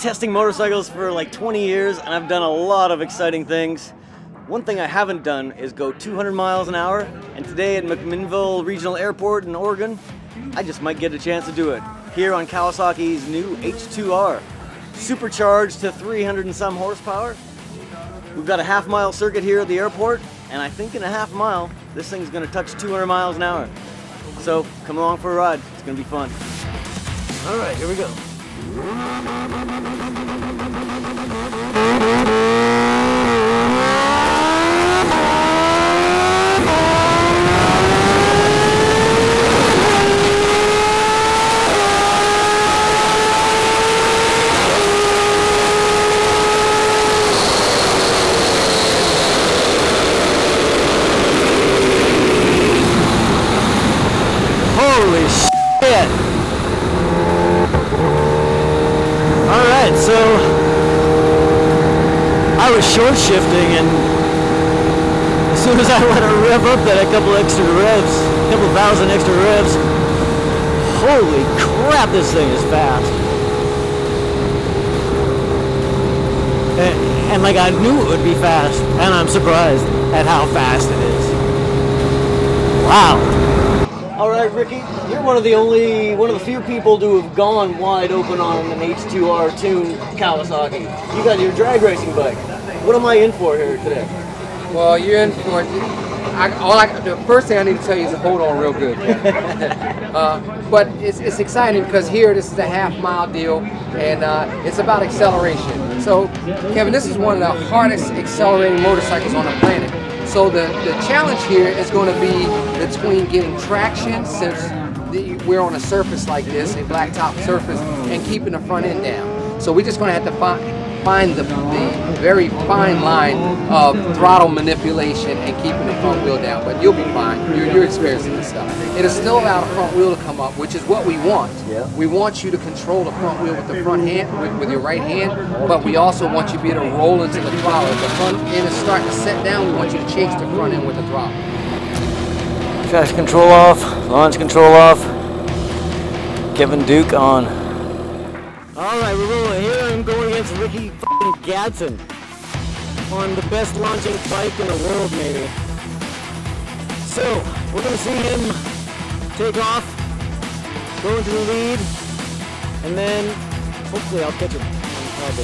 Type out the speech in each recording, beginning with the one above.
testing motorcycles for like 20 years and I've done a lot of exciting things. One thing I haven't done is go 200 miles an hour, and today at McMinnville Regional Airport in Oregon, I just might get a chance to do it here on Kawasaki's new H2R. Supercharged to 300 and some horsepower. We've got a half-mile circuit here at the airport, and I think in a half mile, this thing's gonna touch 200 miles an hour. So come along for a ride, it's gonna be fun. All right, here we go. Holy shit! Alright, so I was short shifting, and as soon as I let it rev up that a couple extra revs, a couple thousand extra revs, holy crap, this thing is fast. And like I knew it would be fast, and I'm surprised at how fast it is. Wow. All right, Ricky, you're one of the few people to have gone wide open on an H2R tuned Kawasaki. You got your drag racing bike. What am I in for here today? Well, you're in for the first thing I need to tell you is to hold on real good. But it's exciting because here this is a half-mile deal, and it's about acceleration. So, Kevin, this is one of the hardest accelerating motorcycles on the planet. So the challenge here is going to be between getting traction, since we're on a surface like this, a blacktop surface, and keeping the front end down. So we're just going to have to find the very fine line of throttle manipulation and keeping the front wheel down. But you'll be fine. You're experiencing this stuff. It is still allow the front wheel to come up, which is what we want. Yeah. We want you to control the front wheel with the front hand, with your right hand, but we also want you to be able to roll into the throttle. If the front end is starting to set down, we want you to chase the front end with the throttle. Traction control off, launch control off. Kevin Duke on. Alright, we're rolling here. I'm going against Ricky Gadsden on the best launching bike in the world, maybe. So, we're going to see him take off, go into the lead, and then hopefully I'll catch him on the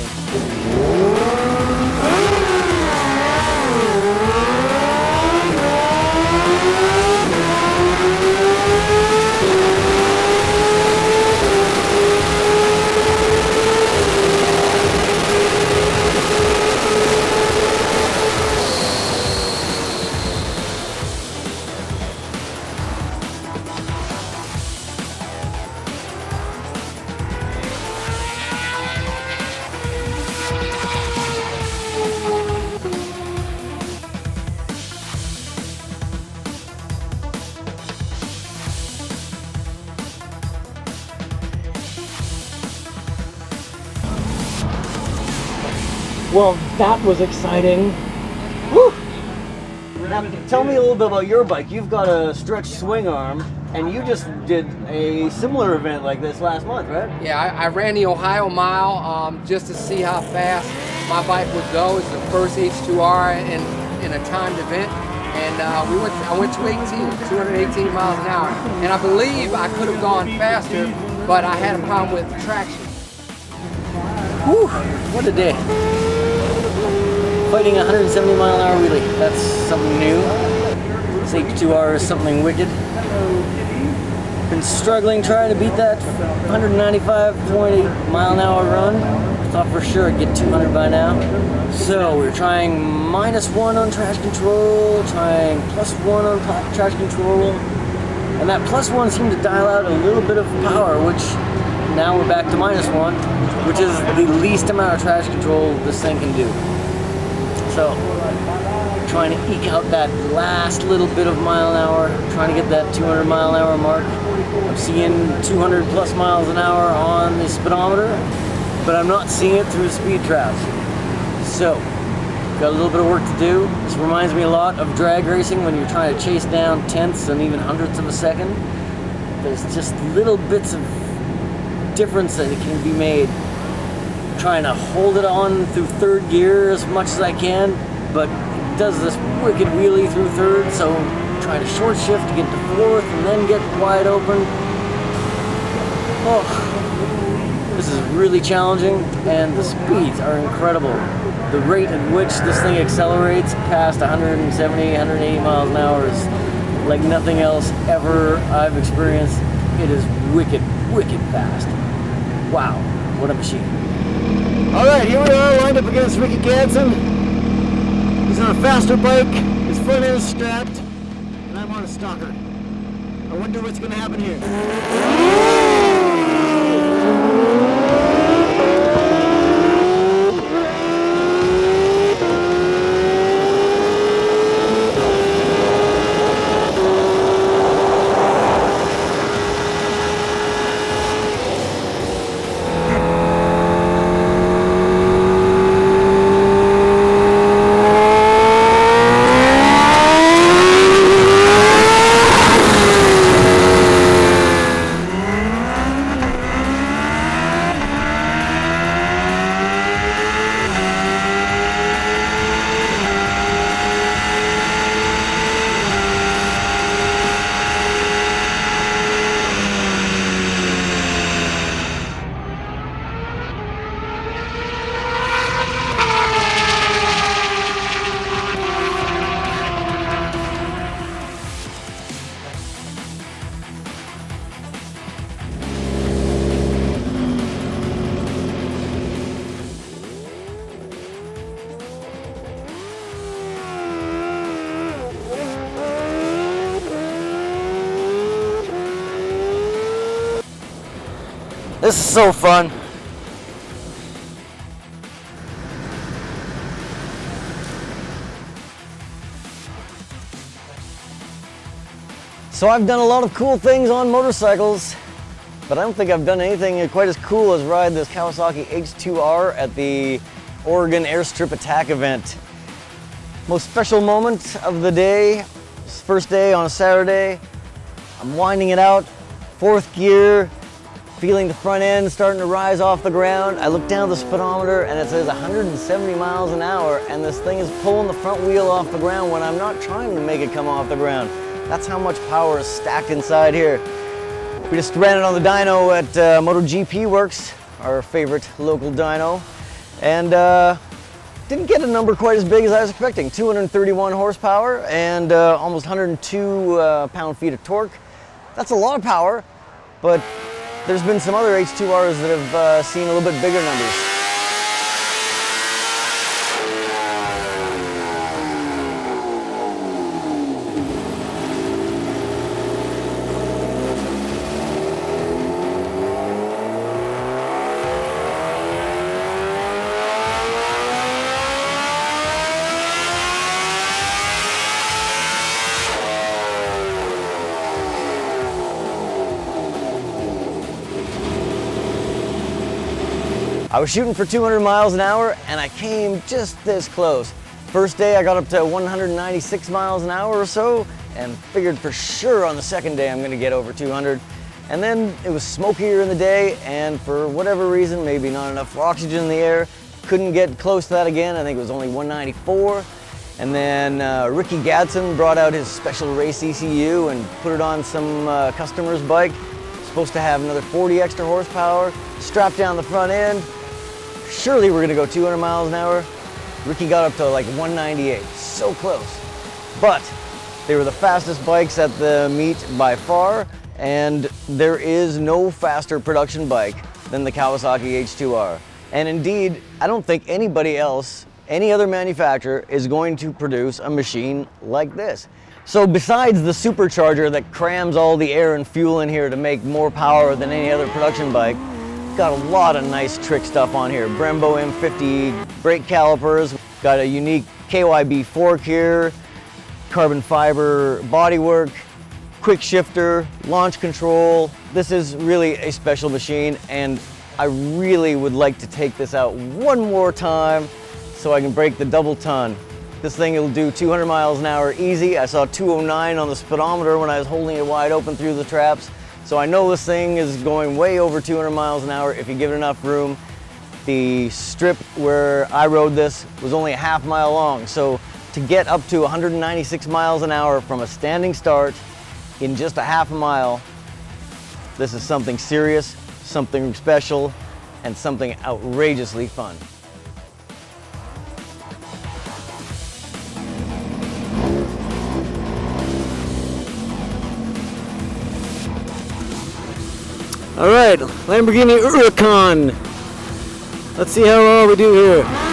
Well, that was exciting. Woo! Now, tell me a little bit about your bike. You've got a stretched swing arm, and you just did a similar event like this last month, right? Yeah, I ran the Ohio Mile just to see how fast my bike would go. It's the first H2R in a timed event, and I went 218 miles an hour, and I believe I could have gone faster, but I had a problem with traction. Whew, what a day. Fighting 170 mile an hour wheelie, that's something new. This H2R is something wicked. Been struggling trying to beat that 195.8 mile an hour run. Thought for sure I'd get 200 by now. So we're trying -1 on traction control, trying +1 on traction control. And that +1 seemed to dial out a little bit of power, which now we're back to -1, which is the least amount of traction control this thing can do. So, trying to eke out that last little bit of mile an hour, trying to get that 200 mile an hour mark. I'm seeing 200 plus miles an hour on the speedometer, but I'm not seeing it through the speed traps. So, got a little bit of work to do. This reminds me a lot of drag racing when you're trying to chase down tenths and even hundredths of a second. There's just little bits of difference that can be made. trying to hold it on through third gear as much as I can, but it does this wicked wheelie through third, so I'm trying to short shift to get to fourth and then get wide open. Oh, this is really challenging, and the speeds are incredible. The rate at which this thing accelerates past 170, 180 miles an hour is like nothing else ever I've experienced. It is wicked, wicked fast. Wow, what a machine. All right, here we are, lined up against Ricky Gadsden. He's on a faster bike, his front end is strapped, and I'm on a stalker. I wonder what's gonna happen here. This is so fun. So I've done a lot of cool things on motorcycles, but I don't think I've done anything quite as cool as ride this Kawasaki H2R at the Oregon Airstrip Attack event. Most special moment of the day, first day on a Saturday. I'm winding it out, fourth gear, feeling the front end starting to rise off the ground. I look down the speedometer and it says 170 miles an hour, and this thing is pulling the front wheel off the ground when I'm not trying to make it come off the ground. That's how much power is stacked inside here. We just ran it on the dyno at MotoGP Works, our favorite local dyno, and didn't get a number quite as big as I was expecting. 231 horsepower and almost 102 pound-feet of torque. That's a lot of power, but there's been some other H2Rs that have seen a little bit bigger numbers. I was shooting for 200 miles an hour and I came just this close. First day I got up to 196 miles an hour or so and figured for sure on the second day I'm gonna get over 200. And then it was smokier in the day, and for whatever reason, maybe not enough oxygen in the air, couldn't get close to that again. I think it was only 194. And then Ricky Gadsden brought out his special race ECU and put it on some customer's bike. Supposed to have another 40 extra horsepower, strapped down the front end. Surely we're gonna go 200 miles an hour. Ricky got up to like 198, so close. But they were the fastest bikes at the meet by far, and there is no faster production bike than the Kawasaki H2R. And indeed, I don't think anybody else, any other manufacturer, is going to produce a machine like this. So besides the supercharger that crams all the air and fuel in here to make more power than any other production bike, got a lot of nice trick stuff on here. Brembo M50 brake calipers, got a unique KYB fork here, carbon fiber bodywork, quick shifter, launch control. This is really a special machine, and I really would like to take this out one more time so I can break the double ton. This thing will do 200 miles an hour easy. I saw 209 on the speedometer when I was holding it wide open through the traps. So I know this thing is going way over 200 miles an hour if you give it enough room. The strip where I rode this was only a half mile long, so to get up to 196 miles an hour from a standing start in just a half a mile, this is something serious, something special, and something outrageously fun. All right, Lamborghini Huracan. Let's see how well we do here.